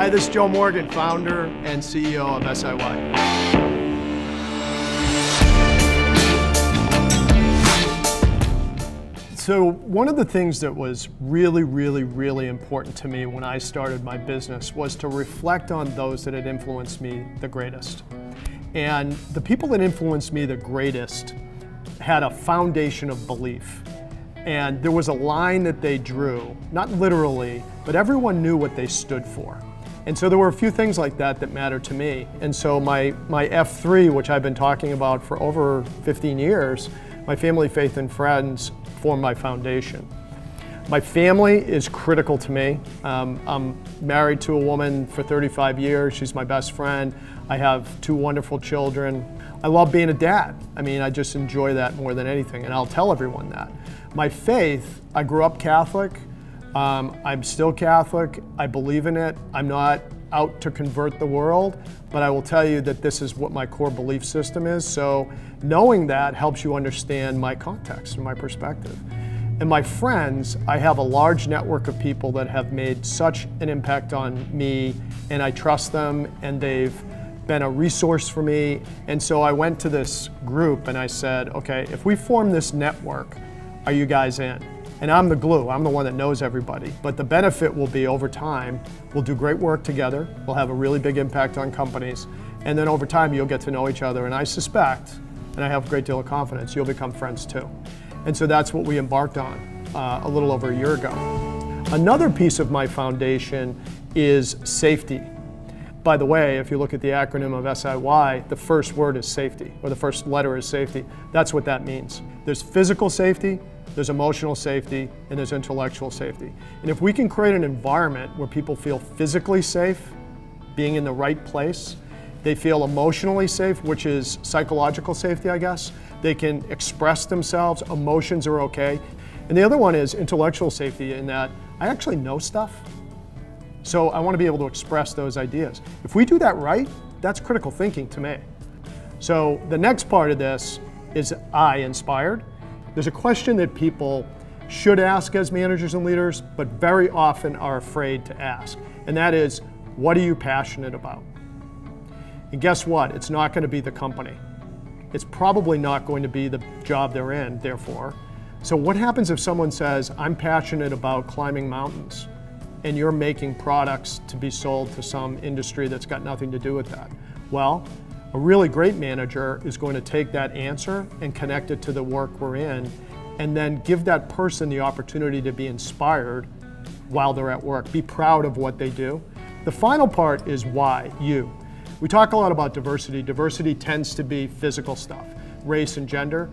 Hi, this is Joe Morgan, founder and CEO of siY. So one of the things that was really important to me when I started my business was to reflect on those that had influenced me the greatest. And the people that influenced me the greatest had a foundation of belief. And there was a line that they drew, not literally, but everyone knew what they stood for. And so there were a few things like that that mattered to me. And so my F3, which I've been talking about for over 15 years, my family, faith, and friends form my foundation. My family is critical to me. I'm married to a woman for 35 years. She's my best friend. I have 2 wonderful children. I love being a dad. I mean, I just enjoy that more than anything, and I'll tell everyone that. My faith, I grew up Catholic. I'm still Catholic. I believe in it. I'm not out to convert the world, but I will tell you that this is what my core belief system is. So knowing that helps you understand my context and my perspective. And my friends, I have a large network of people that have made such an impact on me, and I trust them, and they've been a resource for me. And so I went to this group and I said, okay, if we form this network, are you guys in? And I'm the glue, I'm the one that knows everybody. But the benefit will be over time, we'll do great work together, we'll have a really big impact on companies, and then over time you'll get to know each other, and I suspect, and I have a great deal of confidence, you'll become friends too. And so that's what we embarked on a little over a year ago. Another piece of my foundation is safety. By the way, if you look at the acronym of siY, the first word is safety, or the first letter is safety. That's what that means. There's physical safety, there's emotional safety, and there's intellectual safety. And if we can create an environment where people feel physically safe, being in the right place, they feel emotionally safe, which is psychological safety, I guess. They can express themselves, emotions are okay. And the other one is intellectual safety, in that I actually know stuff. So I want to be able to express those ideas. If we do that right, that's critical thinking to me. So the next part of this is inspired. There's a question that people should ask as managers and leaders, but very often are afraid to ask. And that is, what are you passionate about? And guess what? It's not going to be the company. It's probably not going to be the job they're in, therefore. So what happens if someone says, I'm passionate about climbing mountains, and you're making products to be sold to some industry that's got nothing to do with that? Well, a really great manager is going to take that answer and connect it to the work we're in, and then give that person the opportunity to be inspired while they're at work. Be proud of what they do. The final part is why, you. We talk a lot about diversity. Diversity tends to be physical stuff, race and gender,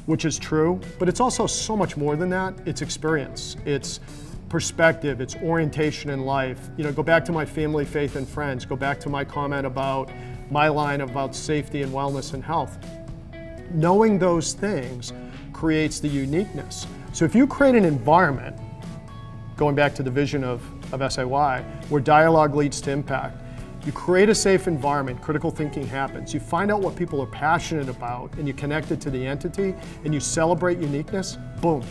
which is true, but it's also so much more than that. It's experience, it's perspective, it's orientation in life. You know, go back to my family, faith, and friends. Go back to my comment about my line about safety and wellness and health. Knowing those things creates the uniqueness. So if you create an environment, going back to the vision of siY, where dialogue leads to impact, you create a safe environment, critical thinking happens. You find out what people are passionate about, and you connect it to the entity, and you celebrate uniqueness, boom.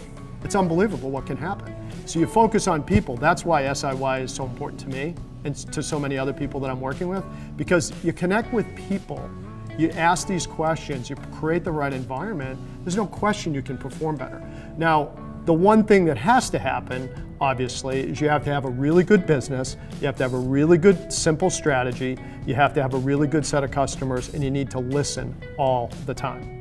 It's unbelievable what can happen. So you focus on people. That's why siY is so important to me and to so many other people that I'm working with, because you connect with people, you ask these questions, you create the right environment, there's no question you can perform better. Now, the one thing that has to happen, obviously, is you have to have a really good business, you have to have a really good, simple strategy, you have to have a really good set of customers, and you need to listen all the time.